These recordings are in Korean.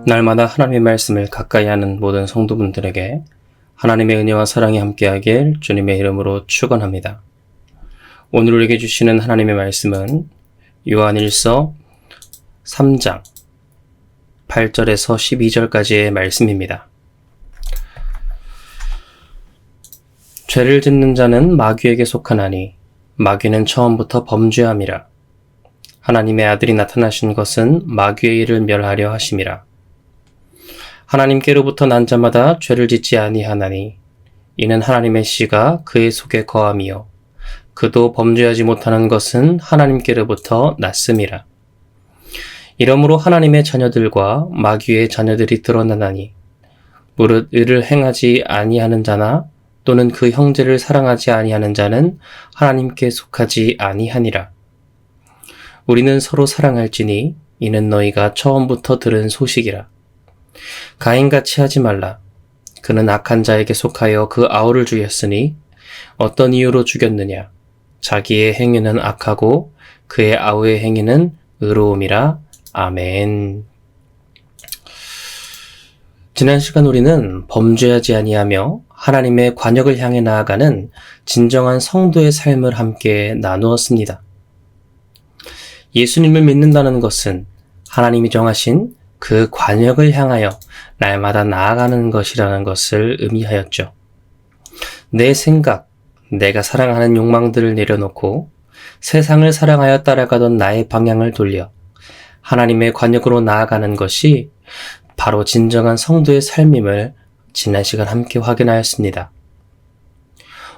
날마다 하나님의 말씀을 가까이 하는 모든 성도분들에게 하나님의 은혜와 사랑이 함께하길 주님의 이름으로 축원합니다. 오늘 우리에게 주시는 하나님의 말씀은 요한일서 3장 8절에서 12절까지의 말씀입니다. 죄를 짓는 자는 마귀에게 속하나니 마귀는 처음부터 범죄함이라. 하나님의 아들이 나타나신 것은 마귀의 일을 멸하려 하심이라. 하나님께로부터 난 자마다 죄를 짓지 아니하나니 이는 하나님의 씨가 그의 속에 거함이요 그도 범죄하지 못하는 것은 하나님께로부터 났음이라. 이러므로 하나님의 자녀들과 마귀의 자녀들이 드러나나니 무릇 의를 행하지 아니하는 자나 또는 그 형제를 사랑하지 아니하는 자는 하나님께 속하지 아니하니라. 우리는 서로 사랑할지니 이는 너희가 처음부터 들은 소식이라. 가인같이 하지 말라. 그는 악한 자에게 속하여 그 아우를 죽였으니 어떤 이유로 죽였느냐? 자기의 행위는 악하고 그의 아우의 행위는 의로움이라. 아멘. 지난 시간 우리는 범죄하지 아니하며 하나님의 관역을 향해 나아가는 진정한 성도의 삶을 함께 나누었습니다. 예수님을 믿는다는 것은 하나님이 정하신 그 관역을 향하여 날마다 나아가는 것이라는 것을 의미하였죠. 내 생각, 내가 사랑하는 욕망들을 내려놓고 세상을 사랑하여 따라가던 나의 방향을 돌려 하나님의 관역으로 나아가는 것이 바로 진정한 성도의 삶임을 지난 시간 함께 확인하였습니다.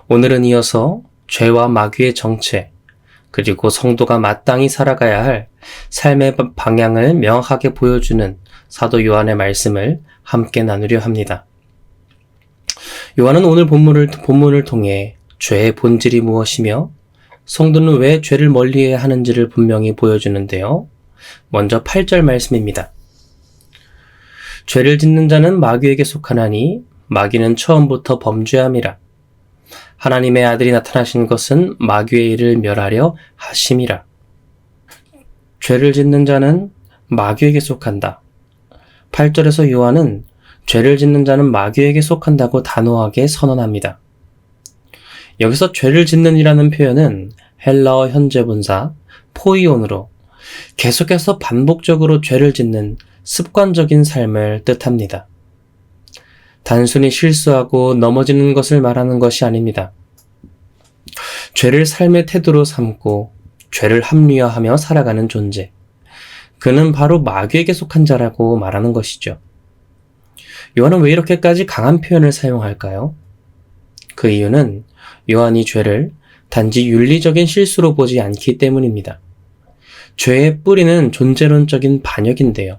오늘은 이어서 죄와 마귀의 정체, 그리고 성도가 마땅히 살아가야 할 삶의 방향을 명확하게 보여주는 사도 요한의 말씀을 함께 나누려 합니다. 요한은 오늘 본문을 통해 죄의 본질이 무엇이며 성도는 왜 죄를 멀리해야 하는지를 분명히 보여주는데요. 먼저 8절 말씀입니다. 죄를 짓는 자는 마귀에게 속하나니 마귀는 처음부터 범죄함이라. 하나님의 아들이 나타나신 것은 마귀의 일을 멸하려 하심이라. 죄를 짓는 자는 마귀에게 속한다. 8절에서 요한은 죄를 짓는 자는 마귀에게 속한다고 단호하게 선언합니다. 여기서 죄를 짓는이라는 표현은 헬라어 현재 분사 포이온으로 계속해서 반복적으로 죄를 짓는 습관적인 삶을 뜻합니다. 단순히 실수하고 넘어지는 것을 말하는 것이 아닙니다. 죄를 삶의 태도로 삼고 죄를 합리화하며 살아가는 존재. 그는 바로 마귀에게 속한 자라고 말하는 것이죠. 요한은 왜 이렇게까지 강한 표현을 사용할까요? 그 이유는 요한이 죄를 단지 윤리적인 실수로 보지 않기 때문입니다. 죄의 뿌리는 존재론적인 반역인데요.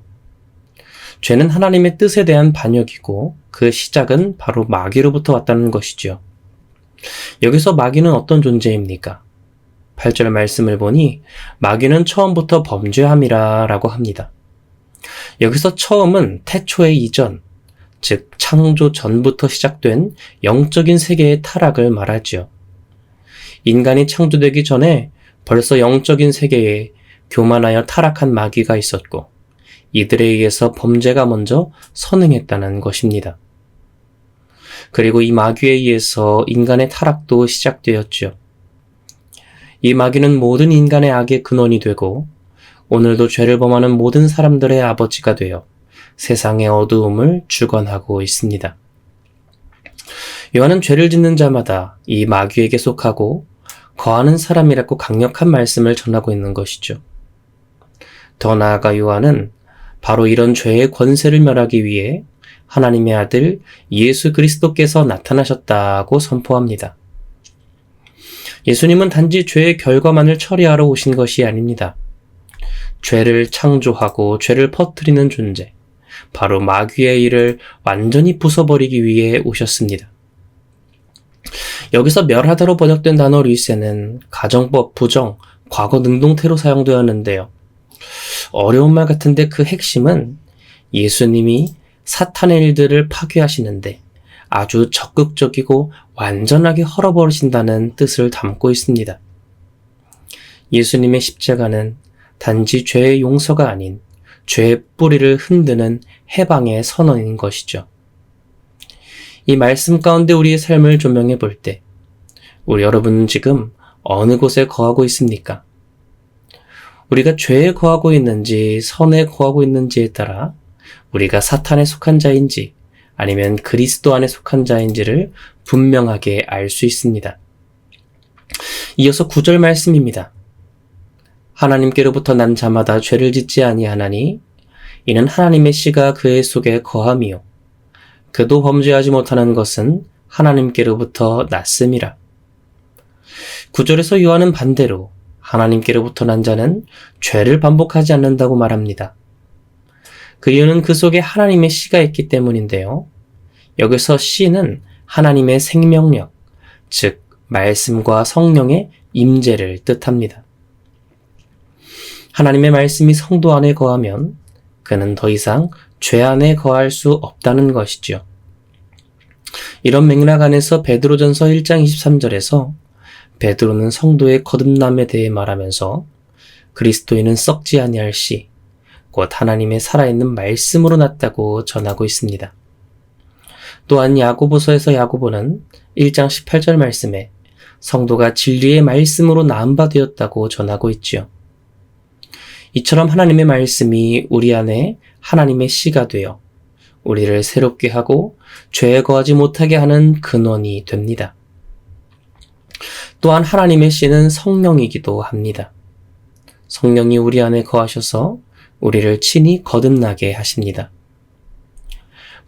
죄는 하나님의 뜻에 대한 반역이고 그 시작은 바로 마귀로부터 왔다는 것이죠. 여기서 마귀는 어떤 존재입니까? 8절 말씀을 보니 마귀는 처음부터 범죄함이라 라고 합니다. 여기서 처음은 태초의 이전, 즉 창조 전부터 시작된 영적인 세계의 타락을 말하지요. 인간이 창조되기 전에 벌써 영적인 세계에 교만하여 타락한 마귀가 있었고 이들에 의해서 범죄가 먼저 선행했다는 것입니다. 그리고 이 마귀에 의해서 인간의 타락도 시작되었죠. 이 마귀는 모든 인간의 악의 근원이 되고 오늘도 죄를 범하는 모든 사람들의 아버지가 되어 세상의 어두움을 주관하고 있습니다. 요한은 죄를 짓는 자마다 이 마귀에게 속하고 거하는 사람이라고 강력한 말씀을 전하고 있는 것이죠. 더 나아가 요한은 바로 이런 죄의 권세를 멸하기 위해 하나님의 아들 예수 그리스도께서 나타나셨다고 선포합니다. 예수님은 단지 죄의 결과만을 처리하러 오신 것이 아닙니다. 죄를 창조하고 죄를 퍼뜨리는 존재, 바로 마귀의 일을 완전히 부숴버리기 위해 오셨습니다. 여기서 멸하다로 번역된 단어 리세는 가정법, 부정, 과거 능동태로 사용되었는데요. 어려운 말 같은데 그 핵심은 예수님이 사탄의 일들을 파괴하시는데 아주 적극적이고 완전하게 헐어버리신다는 뜻을 담고 있습니다. 예수님의 십자가는 단지 죄의 용서가 아닌 죄의 뿌리를 흔드는 해방의 선언인 것이죠. 이 말씀 가운데 우리의 삶을 조명해 볼 때 우리 여러분은 지금 어느 곳에 거하고 있습니까? 우리가 죄에 거하고 있는지 선에 거하고 있는지에 따라 우리가 사탄에 속한 자인지 아니면 그리스도 안에 속한 자인지를 분명하게 알 수 있습니다. 이어서 9절 말씀입니다. 하나님께로부터 난 자마다 죄를 짓지 아니하나니 이는 하나님의 씨가 그의 속에 거함이요 그도 범죄하지 못하는 것은 하나님께로부터 났음이라. 9절에서 요한은 반대로 하나님께로부터 난 자는 죄를 반복하지 않는다고 말합니다. 그 이유는 그 속에 하나님의 씨가 있기 때문인데요. 여기서 씨는 하나님의 생명력, 즉 말씀과 성령의 임재를 뜻합니다. 하나님의 말씀이 성도 안에 거하면 그는 더 이상 죄 안에 거할 수 없다는 것이죠. 이런 맥락 안에서 베드로전서 1장 23절에서 베드로는 성도의 거듭남에 대해 말하면서 그리스도인은 썩지 아니할 씨, 곧 하나님의 살아있는 말씀으로 났다고 전하고 있습니다. 또한 야고보서에서 야고보는 1장 18절 말씀에 성도가 진리의 말씀으로 나은 바 되었다고 전하고 있지요. 이처럼 하나님의 말씀이 우리 안에 하나님의 씨가 되어 우리를 새롭게 하고 죄에 거하지 못하게 하는 근원이 됩니다. 또한 하나님의 씨는 성령이기도 합니다. 성령이 우리 안에 거하셔서 우리를 친히 거듭나게 하십니다.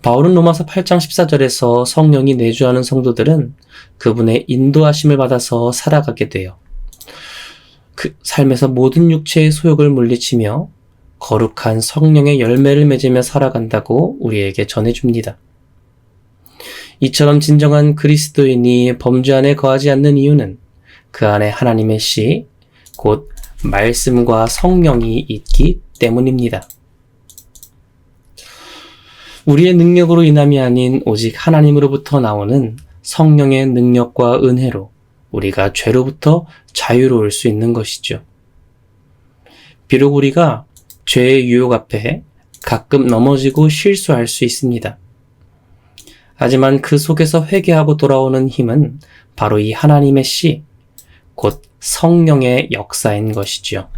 바울은 로마서 8장 14절에서 성령이 내주하는 성도들은 그분의 인도하심을 받아서 살아가게 되어 그 삶에서 모든 육체의 소욕을 물리치며 거룩한 성령의 열매를 맺으며 살아간다고 우리에게 전해줍니다. 이처럼 진정한 그리스도인이 범죄 안에 거하지 않는 이유는 그 안에 하나님의 씨, 곧 말씀과 성령이 있기 때문입니다. 우리의 능력으로 인함이 아닌 오직 하나님으로부터 나오는 성령의 능력과 은혜로 우리가 죄로부터 자유로울 수 있는 것이죠. 비록 우리가 죄의 유혹 앞에 가끔 넘어지고 실수할 수 있습니다. 하지만 그 속에서 회개하고 돌아오는 힘은 바로 이 하나님의 씨, 곧 성령의 역사인 것이지요.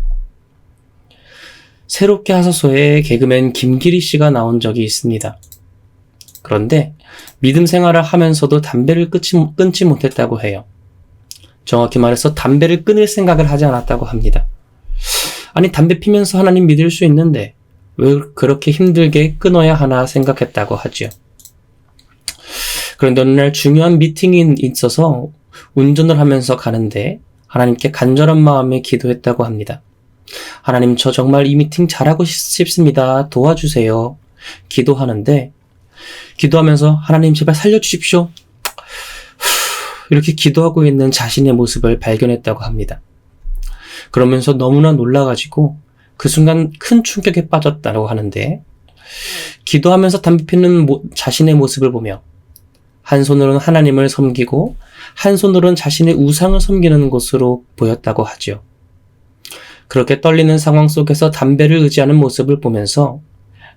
새롭게 하소서에 개그맨 김기리 씨가 나온 적이 있습니다. 그런데 믿음 생활을 하면서도 담배를 끊지 못했다고 해요. 정확히 말해서 담배를 끊을 생각을 하지 않았다고 합니다. 아니, 담배 피면서 하나님 믿을 수 있는데 왜 그렇게 힘들게 끊어야 하나 생각했다고 하죠. 그런데 어느 날 중요한 미팅이 있어서 운전을 하면서 가는데 하나님께 간절한 마음에 기도했다고 합니다. 하나님, 저 정말 이 미팅 잘하고 싶습니다. 도와주세요. 기도하는데 기도하면서 하나님 제발 살려주십시오. 이렇게 기도하고 있는 자신의 모습을 발견했다고 합니다. 그러면서 너무나 놀라가지고 그 순간 큰 충격에 빠졌다고 하는데 기도하면서 담배 피는 자신의 모습을 보며 한 손으로는 하나님을 섬기고 한 손으로는 자신의 우상을 섬기는 것으로 보였다고 하죠. 그렇게 떨리는 상황 속에서 담배를 의지하는 모습을 보면서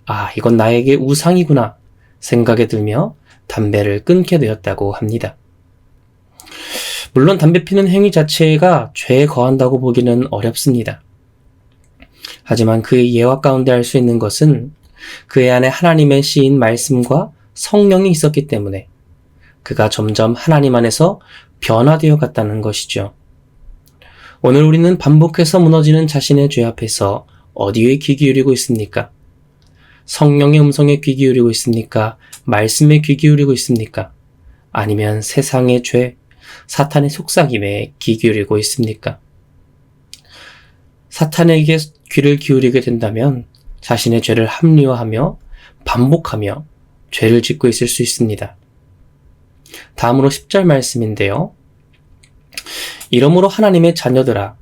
아, 이건 나에게 우상이구나 생각에 들며 담배를 끊게 되었다고 합니다. 물론 담배 피는 행위 자체가 죄에 거한다고 보기는 어렵습니다. 하지만 그의 예화 가운데 알 수 있는 것은 그의 안에 하나님의 씨인 말씀과 성령이 있었기 때문에 그가 점점 하나님 안에서 변화되어 갔다는 것이죠. 오늘 우리는 반복해서 무너지는 자신의 죄 앞에서 어디에 귀 기울이고 있습니까? 성령의 음성에 귀 기울이고 있습니까? 말씀에 귀 기울이고 있습니까? 아니면 세상의 죄, 사탄의 속삭임에 귀 기울이고 있습니까? 사탄에게 귀를 기울이게 된다면 자신의 죄를 합리화하며 반복하며 죄를 짓고 있을 수 있습니다. 다음으로 10절 말씀인데요. 이러므로 하나님의 자녀들아,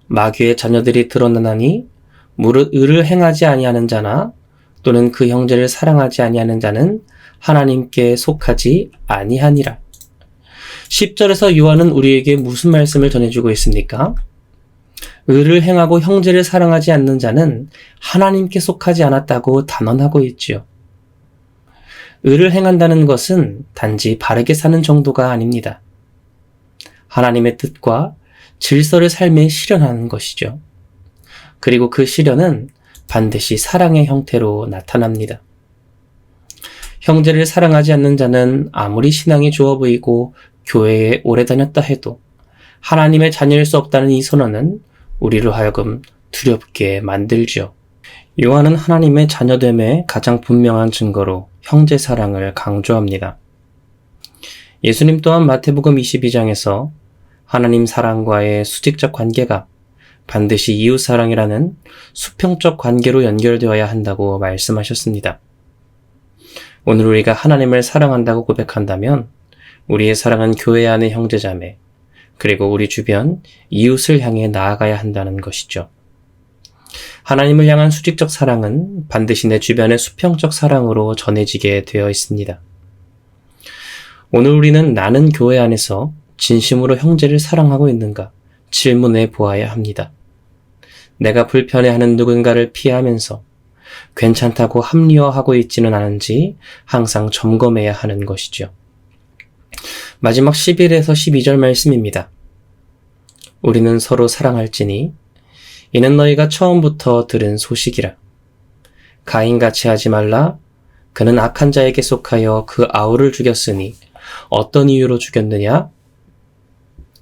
마귀의 자녀들이 드러나나니 무릇 의를 행하지 아니하는 자나 또는 그 형제를 사랑하지 아니하는 자는 하나님께 속하지 아니하니라. 10절에서 요한은 우리에게 무슨 말씀을 전해주고 있습니까? 의를 행하고 형제를 사랑하지 않는 자는 하나님께 속하지 않았다고 단언하고 있지요. 의를 행한다는 것은 단지 바르게 사는 정도가 아닙니다. 하나님의 뜻과 질서를 삶에 실현하는 것이죠. 그리고 그 실현은 반드시 사랑의 형태로 나타납니다. 형제를 사랑하지 않는 자는 아무리 신앙이 좋아 보이고 교회에 오래 다녔다 해도 하나님의 자녀일 수 없다는 이 선언은 우리로 하여금 두렵게 만들죠. 요한은 하나님의 자녀됨의 가장 분명한 증거로 형제 사랑을 강조합니다. 예수님 또한 마태복음 22장에서 하나님 사랑과의 수직적 관계가 반드시 이웃 사랑이라는 수평적 관계로 연결되어야 한다고 말씀하셨습니다. 오늘 우리가 하나님을 사랑한다고 고백한다면 우리의 사랑은 교회 안의 형제자매, 그리고 우리 주변 이웃을 향해 나아가야 한다는 것이죠. 하나님을 향한 수직적 사랑은 반드시 내 주변의 수평적 사랑으로 전해지게 되어 있습니다. 오늘 우리는 나는 교회 안에서 진심으로 형제를 사랑하고 있는가 질문해 보아야 합니다. 내가 불편해하는 누군가를 피하면서 괜찮다고 합리화하고 있지는 않은지 항상 점검해야 하는 것이죠. 마지막 11에서 12절 말씀입니다. 우리는 서로 사랑할지니 이는 너희가 처음부터 들은 소식이라. 가인같이 하지 말라. 그는 악한 자에게 속하여 그 아우를 죽였으니 어떤 이유로 죽였느냐?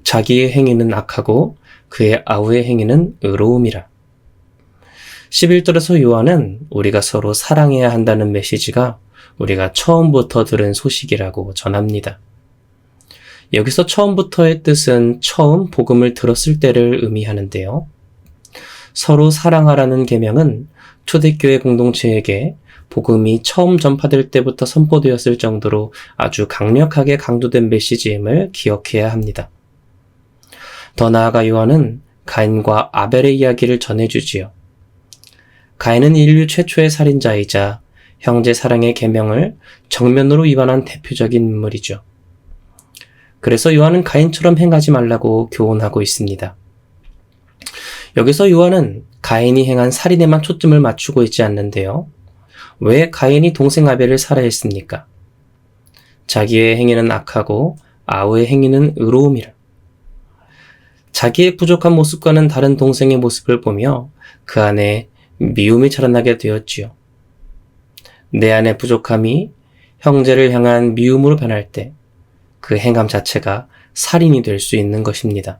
자기의 행위는 악하고 그의 아우의 행위는 의로움이라. 11절에서 요한은 우리가 서로 사랑해야 한다는 메시지가 우리가 처음부터 들은 소식이라고 전합니다. 여기서 처음부터의 뜻은 처음 복음을 들었을 때를 의미하는데요. 서로 사랑하라는 계명은 초대교회 공동체에게 복음이 처음 전파될 때부터 선포되었을 정도로 아주 강력하게 강조된 메시지임을 기억해야 합니다. 더 나아가 요한은 가인과 아벨의 이야기를 전해주지요. 가인은 인류 최초의 살인자이자 형제 사랑의 계명을 정면으로 위반한 대표적인 인물이죠. 그래서 요한은 가인처럼 행하지 말라고 교훈하고 있습니다. 여기서 요한은 가인이 행한 살인에만 초점을 맞추고 있지 않는데요. 왜 가인이 동생 아벨을 살해했습니까? 자기의 행위는 악하고 아우의 행위는 의로움이라. 자기의 부족한 모습과는 다른 동생의 모습을 보며 그 안에 미움이 자라나게 되었지요. 내 안의 부족함이 형제를 향한 미움으로 변할 때 그 행함 자체가 살인이 될 수 있는 것입니다.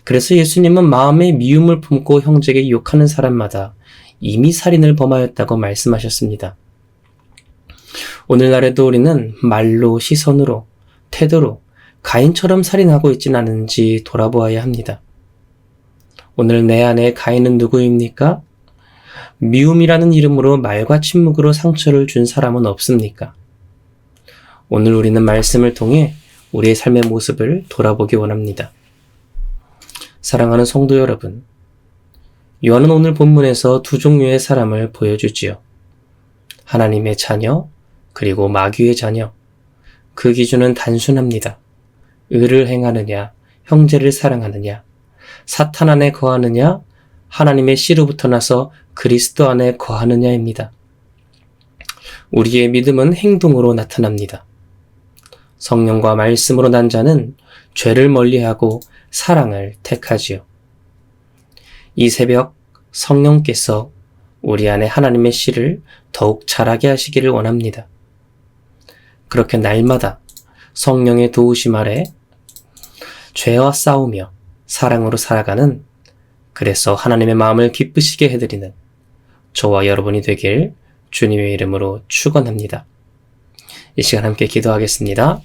그래서 예수님은 마음에 미움을 품고 형제에게 욕하는 사람마다 이미 살인을 범하였다고 말씀하셨습니다. 오늘날에도 우리는 말로, 시선으로, 태도로 가인처럼 살인하고 있지는 않은지 돌아보아야 합니다. 오늘 내 안에 가인은 누구입니까? 미움이라는 이름으로 말과 침묵으로 상처를 준 사람은 없습니까? 오늘 우리는 말씀을 통해 우리의 삶의 모습을 돌아보기 원합니다. 사랑하는 성도 여러분, 요한은 오늘 본문에서 두 종류의 사람을 보여주지요. 하나님의 자녀, 그리고 마귀의 자녀. 그 기준은 단순합니다. 의를 행하느냐, 형제를 사랑하느냐, 사탄 안에 거하느냐, 하나님의 씨로부터 나서 그리스도 안에 거하느냐입니다. 우리의 믿음은 행동으로 나타납니다. 성령과 말씀으로 난 자는 죄를 멀리하고 사랑을 택하지요. 이 새벽 성령께서 우리 안에 하나님의 씨를 더욱 자라게 하시기를 원합니다. 그렇게 날마다 성령의 도우심 아래 죄와 싸우며 사랑으로 살아가는, 그래서 하나님의 마음을 기쁘시게 해드리는 저와 여러분이 되길 주님의 이름으로 축원합니다. 이 시간 함께 기도하겠습니다.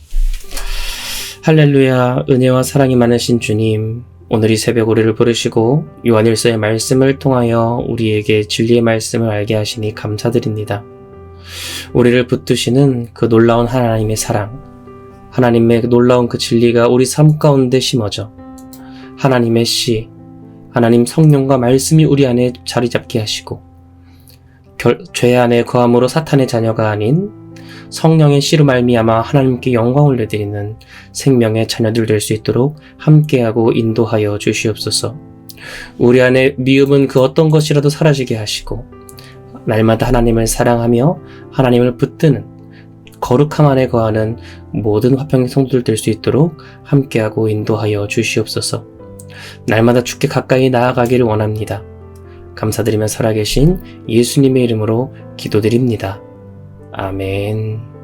할렐루야. 은혜와 사랑이 많으신 주님, 오늘 이 새벽 우리를 부르시고 요한일서의 말씀을 통하여 우리에게 진리의 말씀을 알게 하시니 감사드립니다. 우리를 붙드시는 그 놀라운 하나님의 사랑, 하나님의 놀라운 그 진리가 우리 삶 가운데 심어져 하나님의 씨, 하나님 성령과 말씀이 우리 안에 자리 잡게 하시고 죄 안에 거함으로 사탄의 자녀가 아닌 성령의 씨로 말미암아 하나님께 영광 올려드리는 생명의 자녀들 될 수 있도록 함께하고 인도하여 주시옵소서. 우리 안에 미움은 그 어떤 것이라도 사라지게 하시고 날마다 하나님을 사랑하며 하나님을 붙드는 거룩함 안에 거하는 모든 화평의 성도들 될 수 있도록 함께하고 인도하여 주시옵소서. 날마다 주께 가까이 나아가기를 원합니다. 감사드리며 살아계신 예수님의 이름으로 기도드립니다. 아멘.